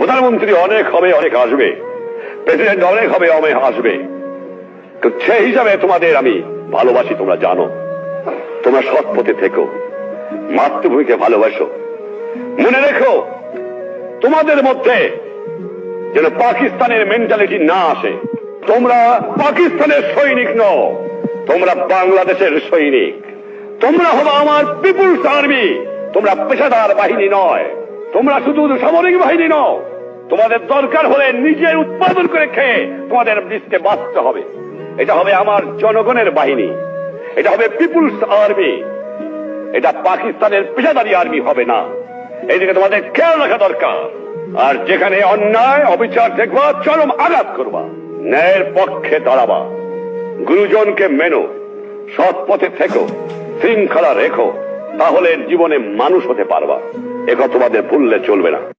প্রধানমন্ত্রী অনেক হবে, অনেক আসবে, প্রেসিডেন্ট অনেক হবে, অনেক আসবে, সেই হিসাবে তোমাদের আমি ভালোবাসি, তোমরা জানো। তোমরা সৎ পথে থেকো, মাতৃভূমিকে ভালোবাসো। মনে রেখো, তোমাদের মধ্যে যেন পাকিস্তানের মেন্টালিটি না আসে। তোমরা পাকিস্তানের সৈনিক নও, তোমরা বাংলাদেশের সৈনিক। তোমরা হবে আমার পিপুলস আর্মি। তোমরা পেশাদার বাহিনী নয়, তোমরা শুধু সামরিক বাহিনী নও। তোমাদের দরকার হলে নিজের উৎপাদন করে খেয়ে তোমাদের দেশকে বাঁচতে হবে। এটা হবে আমার জনগণের বাহিনী, এটা হবে পিপুলস আর্মি, এটা পাকিস্তানের পেশাদারি আর্মি হবে না। এইদিকে তোমাদের খেয়াল রাখা দরকার। আর যেখানে অন্যায় অবিচার দেখবা, চরম আঘাত করবা, ন্যায়ের পক্ষে দাঁড়াবা, গুরুজনকে মেনো, সৎ পথে থেকো, শৃঙ্খলা রেখো, তাহলে জীবনে মানুষ হতে পারবা। একথা তোমাদের ভুললে চলবে না।